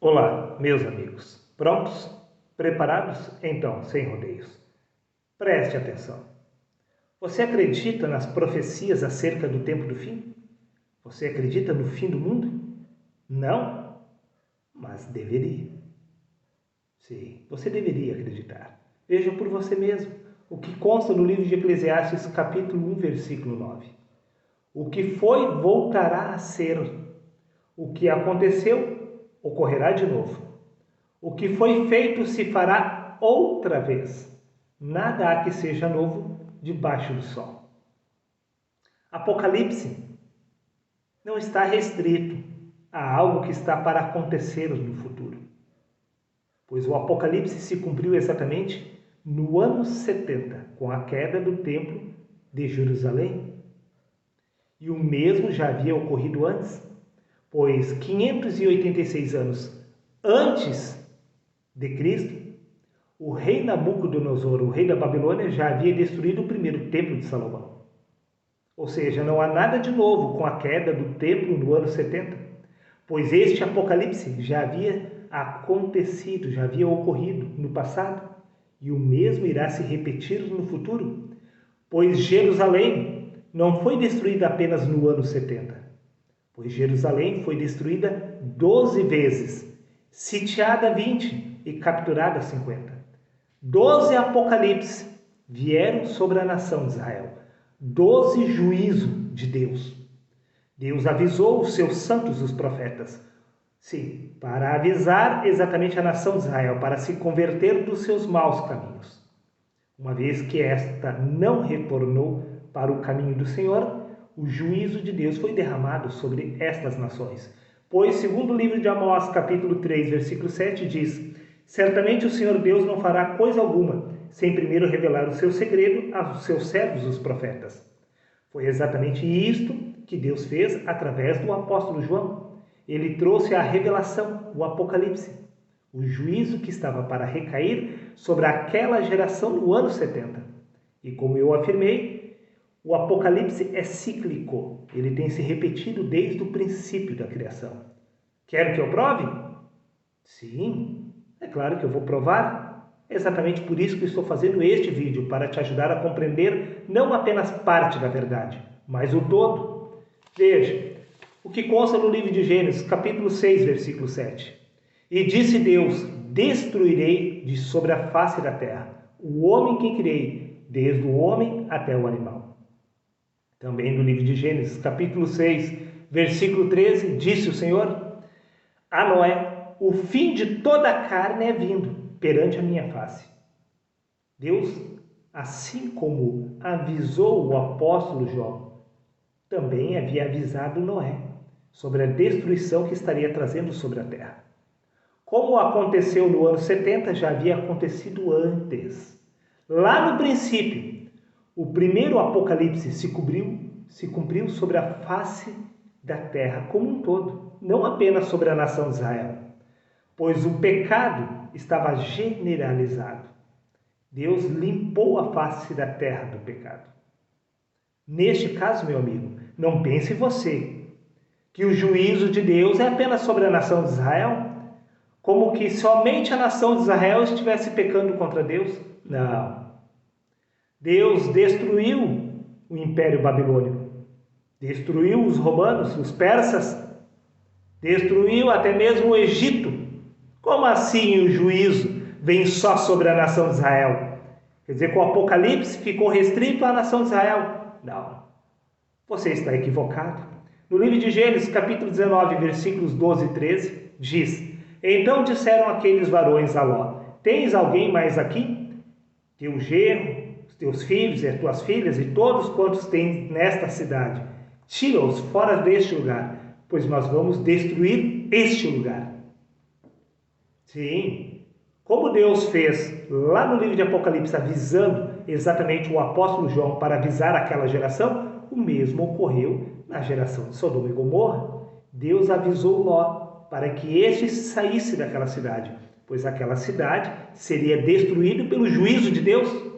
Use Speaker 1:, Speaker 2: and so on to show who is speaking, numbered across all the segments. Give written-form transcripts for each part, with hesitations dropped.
Speaker 1: Olá, meus amigos. Prontos? Preparados? Então, sem rodeios. Preste atenção. Você acredita nas profecias acerca do tempo do fim? Você acredita no fim do mundo? Não? Mas deveria. Sim, você deveria acreditar. Veja por você mesmo o que consta no livro de Eclesiastes, capítulo 1, versículo 9. O que foi, voltará a ser. O que aconteceu, ocorrerá de novo. O que foi feito se fará outra vez. Nada há que seja novo debaixo do sol. Apocalipse não está restrito a algo que está para acontecer no futuro, pois o Apocalipse se cumpriu exatamente no ano 70, com a queda do templo de Jerusalém. E o mesmo já havia ocorrido antes, pois 586 anos antes de Cristo, o rei Nabucodonosor, o rei da Babilônia, já havia destruído o primeiro templo de Salomão. Ou seja, não há nada de novo com a queda do templo no ano 70, pois este apocalipse já havia acontecido, já havia ocorrido no passado, e o mesmo irá se repetir no futuro, pois Jerusalém não foi destruída apenas no ano 70, pois Jerusalém foi destruída 12 vezes, sitiada 20 e capturada 50. 12 apocalipses vieram sobre a nação de Israel. 12 juízos de Deus. Deus avisou os seus santos, os profetas. Sim, para avisar exatamente a nação de Israel, para se converter dos seus maus caminhos. Uma vez que esta não retornou para o caminho do Senhor, o juízo de Deus foi derramado sobre estas nações. Pois, segundo o livro de Amós, capítulo 3, versículo 7, diz: certamente o Senhor Deus não fará coisa alguma, sem primeiro revelar o seu segredo aos seus servos, os profetas. Foi exatamente isto que Deus fez através do apóstolo João. Ele trouxe a revelação, o Apocalipse, o juízo que estava para recair sobre aquela geração no ano 70. E como eu afirmei, o Apocalipse é cíclico, ele tem se repetido desde o princípio da criação. Quer que eu prove? Sim, é claro que eu vou provar. É exatamente por isso que estou fazendo este vídeo, para te ajudar a compreender não apenas parte da verdade, mas o todo. Veja, o que consta no livro de Gênesis, capítulo 6, versículo 7. E disse Deus: destruirei de sobre a face da terra o homem que criei, desde o homem até o animal. Também no livro de Gênesis, capítulo 6, versículo 13, disse o Senhor a Noé: o fim de toda a carne é vindo perante a minha face. Deus, assim como avisou o apóstolo João, também havia avisado Noé sobre a destruição que estaria trazendo sobre a terra. Como aconteceu no ano 70, já havia acontecido antes. Lá no princípio, o primeiro apocalipse se cumpriu sobre a face da terra como um todo, não apenas sobre a nação de Israel, pois o pecado estava generalizado. Deus limpou a face da terra do pecado. Neste caso, meu amigo, não pense você que o juízo de Deus é apenas sobre a nação de Israel, como que somente a nação de Israel estivesse pecando contra Deus. Não. Deus destruiu o Império Babilônico, destruiu os romanos, os persas, destruiu até mesmo o Egito. Como assim o juízo vem só sobre a nação de Israel? Quer dizer que o Apocalipse ficou restrito à nação de Israel? Não. Você está equivocado. No livro de Gênesis, capítulo 19, versículos 12 e 13, diz: então disseram aqueles varões a Ló: tens alguém mais aqui? Teu genro, os teus filhos e as tuas filhas e todos quantos tens nesta cidade, tira-os fora deste lugar, pois nós vamos destruir este lugar. Sim, como Deus fez lá no livro de Apocalipse, avisando exatamente o apóstolo João para avisar aquela geração, o mesmo ocorreu na geração de Sodoma e Gomorra. Deus avisou Ló para que este saísse daquela cidade, pois aquela cidade seria destruída pelo juízo de Deus.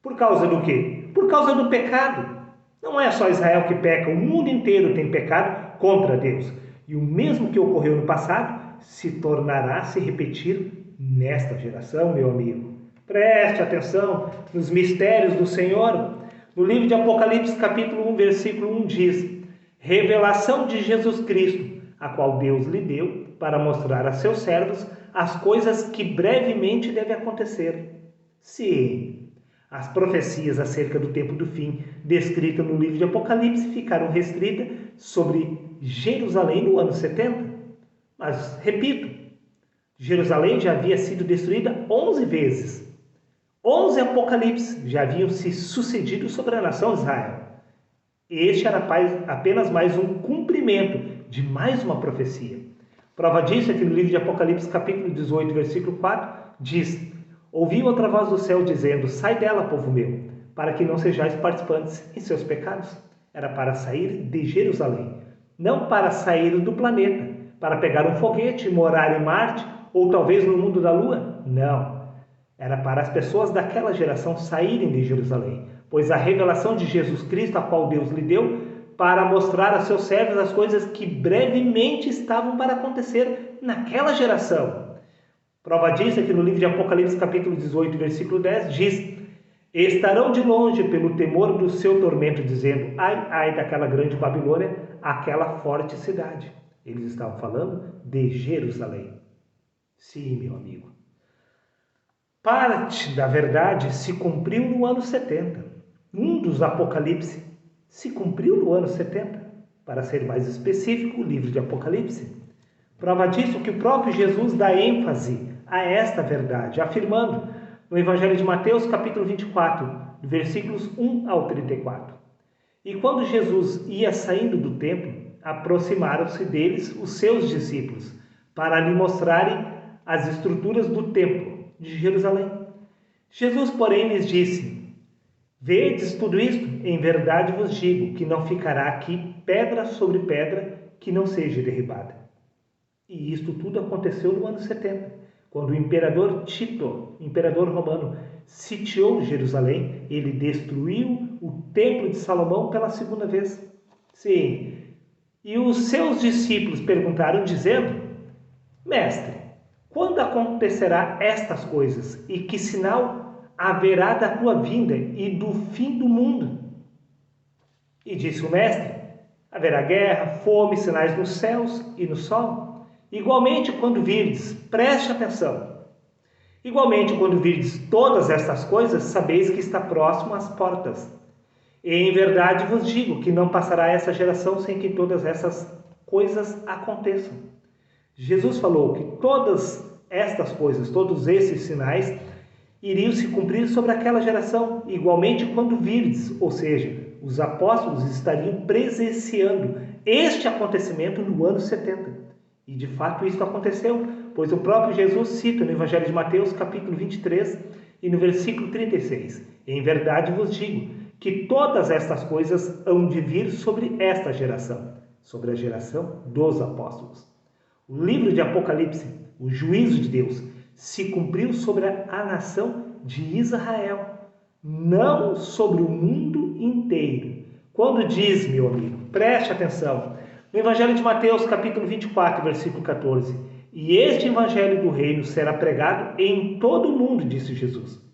Speaker 1: Por causa do quê? Por causa do pecado. Não é só Israel que peca, o mundo inteiro tem pecado contra Deus. E o mesmo que ocorreu no passado se tornará a se repetir nesta geração, meu amigo. Preste atenção nos mistérios do Senhor. No livro de Apocalipse, capítulo 1, versículo 1 diz: revelação de Jesus Cristo, a qual Deus lhe deu para mostrar a seus servos as coisas que brevemente devem acontecer. Sim, as profecias acerca do tempo do fim, descritas no livro de Apocalipse, ficaram restritas sobre Jerusalém no ano 70. Mas, repito, Jerusalém já havia sido destruída 11 vezes. 11 apocalipses já haviam se sucedido sobre a nação de Israel. Este era apenas mais um cumprimento de mais uma profecia. Prova disso é que no livro de Apocalipse, capítulo 18, versículo 4, diz: ouvi outra voz do céu dizendo: sai dela, povo meu, para que não sejais participantes em seus pecados. Era para sair de Jerusalém, não para sair do planeta, para pegar um foguete e morar em Marte, ou talvez no mundo da Lua. Não. Era para as pessoas daquela geração saírem de Jerusalém, pois a revelação de Jesus Cristo, a qual Deus lhe deu, para mostrar a seus servos as coisas que brevemente estavam para acontecer naquela geração. Prova disso é que no livro de Apocalipse, capítulo 18, versículo 10, diz: estarão de longe pelo temor do seu tormento, dizendo: ai, ai daquela grande Babilônia, aquela forte cidade. Eles estavam falando de Jerusalém. Sim, meu amigo. Parte da verdade se cumpriu no ano 70. Um dos Apocalipse se cumpriu no ano 70. Para ser mais específico, o livro de Apocalipse. Prova disso que o próprio Jesus dá ênfase a esta verdade, afirmando no Evangelho de Mateus, capítulo 24, versículos 1 ao 34. E quando Jesus ia saindo do templo, aproximaram-se deles os seus discípulos, para lhe mostrarem as estruturas do templo de Jerusalém. Jesus, porém, lhes disse: vedes tudo isto? Em verdade vos digo que não ficará aqui pedra sobre pedra que não seja derribada. E isto tudo aconteceu no ano 70, quando o imperador Tito, imperador romano, sitiou Jerusalém. Ele destruiu o templo de Salomão pela segunda vez. Sim, e os seus discípulos perguntaram, dizendo: mestre, quando acontecerá estas coisas? E que sinal haverá da tua vinda e do fim do mundo? E disse o mestre: haverá guerra, fome, sinais nos céus e no sol. Igualmente, quando virdes, preste atenção. Igualmente, quando virdes todas estas coisas, sabeis que está próximo às portas. E em verdade vos digo que não passará essa geração sem que todas essas coisas aconteçam. Jesus falou que todas estas coisas, todos esses sinais, iriam se cumprir sobre aquela geração, igualmente quando virdes, ou seja, os apóstolos estariam presenciando este acontecimento no ano 70. E de fato isso aconteceu, pois o próprio Jesus cita no Evangelho de Mateus, capítulo 23, e no versículo 36, em verdade vos digo que todas estas coisas hão de vir sobre esta geração, sobre a geração dos apóstolos. O livro de Apocalipse, o juízo de Deus, se cumpriu sobre a nação de Israel, não sobre o mundo inteiro. Quando diz, meu amigo, preste atenção, no Evangelho de Mateus, capítulo 24, versículo 14, e este Evangelho do Reino será pregado em todo o mundo, disse Jesus,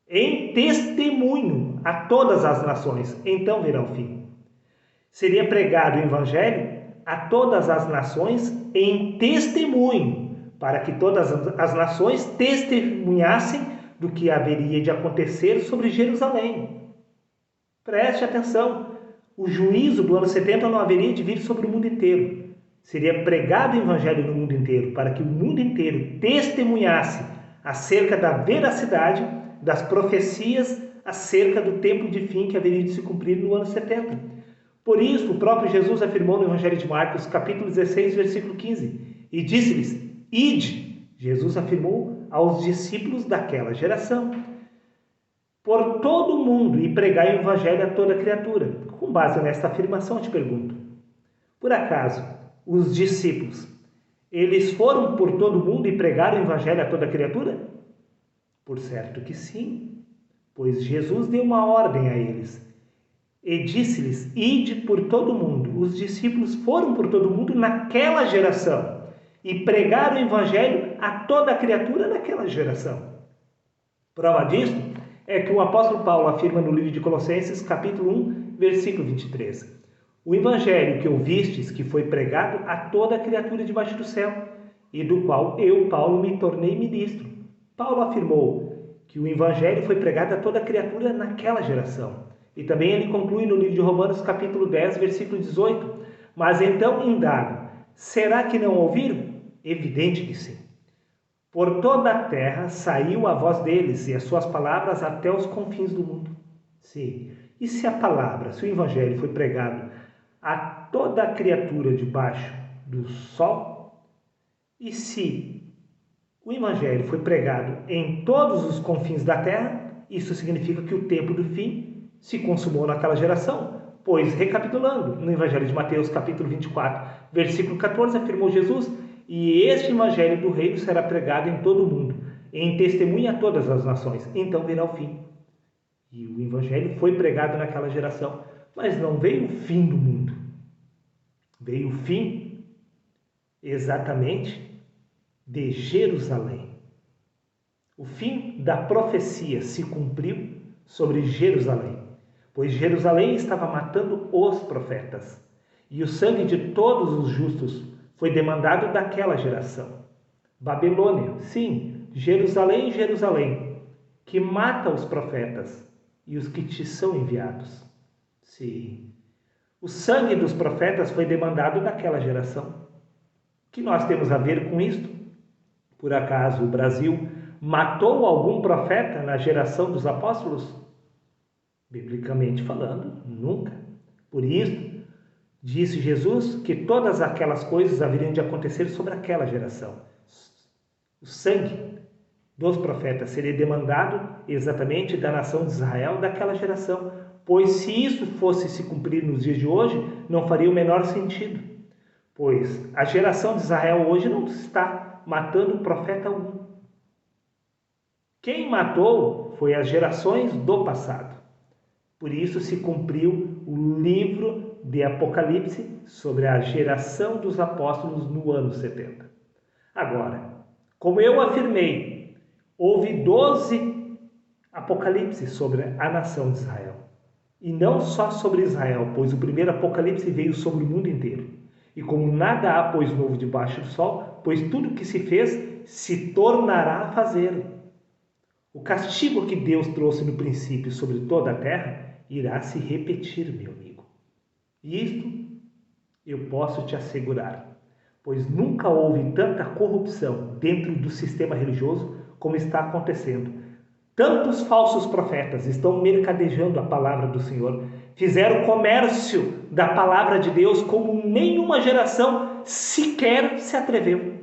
Speaker 1: em testemunho a todas as nações, então virá o fim. Seria pregado o Evangelho a todas as nações em testemunho, para que todas as nações testemunhassem do que haveria de acontecer sobre Jerusalém. Preste atenção, o juízo do ano 70 não haveria de vir sobre o mundo inteiro. Seria pregado o Evangelho no mundo inteiro, para que o mundo inteiro testemunhasse acerca da veracidade das profecias acerca do tempo de fim que haveria de se cumprir no ano 70. Por isso, o próprio Jesus afirmou no Evangelho de Marcos, capítulo 16, versículo 15, e disse-lhes: ide, Jesus afirmou aos discípulos daquela geração, por todo o mundo e pregai o Evangelho a toda criatura. Com base nesta afirmação, eu te pergunto, por acaso, os discípulos, eles foram por todo o mundo e pregaram o Evangelho a toda criatura? Por certo que sim, pois Jesus deu uma ordem a eles e disse-lhes: ide por todo o mundo. Os discípulos foram por todo o mundo naquela geração. e pregar o evangelho a toda criatura naquela geração. Prova disso é que o apóstolo Paulo afirma no livro de Colossenses, capítulo 1, versículo 23. O evangelho que ouvistes, que foi pregado a toda criatura debaixo do céu, e do qual eu, Paulo, me tornei ministro. Paulo afirmou que o evangelho foi pregado a toda criatura naquela geração. E também ele conclui no livro de Romanos, capítulo 10, versículo 18. Mas então indago, será que não ouviram? Evidente que sim. Por toda a terra saiu a voz deles e as suas palavras até os confins do mundo. Sim. E se a palavra, se o evangelho foi pregado a toda criatura debaixo do sol, e se o evangelho foi pregado em todos os confins da terra, isso significa que o tempo do fim se consumou naquela geração. Pois, recapitulando, no evangelho de Mateus, capítulo 24, versículo 14, afirmou Jesus: e este evangelho do reino será pregado em todo o mundo, em testemunha a todas as nações, então virá o fim. E o evangelho foi pregado naquela geração, mas não veio o fim do mundo. Veio o fim exatamente de Jerusalém. O fim da profecia se cumpriu sobre Jerusalém, pois Jerusalém estava matando os profetas, e o sangue de todos os justos foi demandado daquela geração. Babilônia, sim, Jerusalém, Jerusalém, que mata os profetas e os que te são enviados. Sim, o sangue dos profetas foi demandado daquela geração. O que nós temos a ver com isto? Por acaso o Brasil matou algum profeta na geração dos apóstolos? Biblicamente falando, nunca. Por isso, disse Jesus que todas aquelas coisas haveriam de acontecer sobre aquela geração. O sangue dos profetas seria demandado exatamente da nação de Israel daquela geração, pois se isso fosse se cumprir nos dias de hoje, não faria o menor sentido, pois a geração de Israel hoje não está matando profeta algum. Quem matou foi as gerações do passado. Por isso se cumpriu o livro de Apocalipse sobre a geração dos apóstolos no ano 70. Agora, como eu afirmei, houve 12 Apocalipse sobre a nação de Israel. E não só sobre Israel, pois o primeiro Apocalipse veio sobre o mundo inteiro. E como nada há, pois, novo debaixo do sol, pois tudo que se fez se tornará a fazer. O castigo que Deus trouxe no princípio sobre toda a terra irá se repetir, meu amigo. E isto eu posso te assegurar, pois nunca houve tanta corrupção dentro do sistema religioso como está acontecendo. Tantos falsos profetas estão mercadejando a palavra do Senhor, fizeram comércio da palavra de Deus como nenhuma geração sequer se atreveu.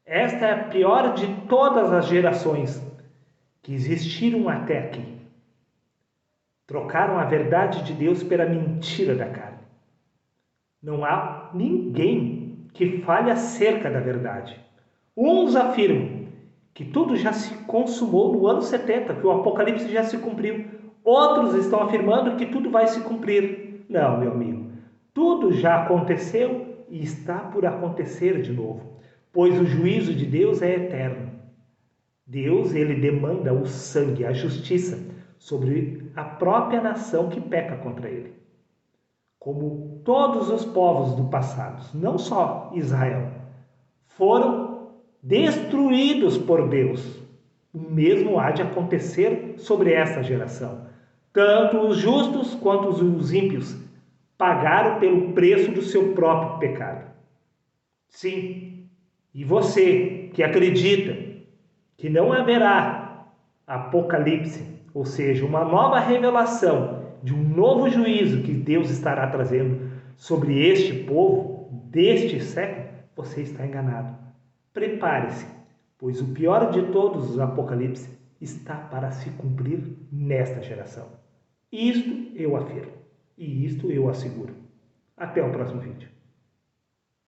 Speaker 1: Esta é a pior de todas as gerações que existiram até aqui. Trocaram a verdade de Deus pela mentira da carne. Não há ninguém que fale acerca da verdade. Uns afirmam que tudo já se consumou no ano 70, que o Apocalipse já se cumpriu. Outros estão afirmando que tudo vai se cumprir. Não, meu amigo, tudo já aconteceu e está por acontecer de novo, pois o juízo de Deus é eterno. Deus, ele demanda o sangue, a justiça, sobre a própria nação que peca contra ele. Como todos os povos do passado, não só Israel, foram destruídos por Deus. O mesmo há de acontecer sobre esta geração. Tanto os justos quanto os ímpios pagaram pelo preço do seu próprio pecado. Sim, e você que acredita que não haverá apocalipse, ou seja, uma nova revelação de um novo juízo que Deus estará trazendo sobre este povo deste século, você está enganado. Prepare-se, pois o pior de todos os apocalipse está para se cumprir nesta geração. Isto eu afirmo, e isto eu asseguro. Até o próximo vídeo.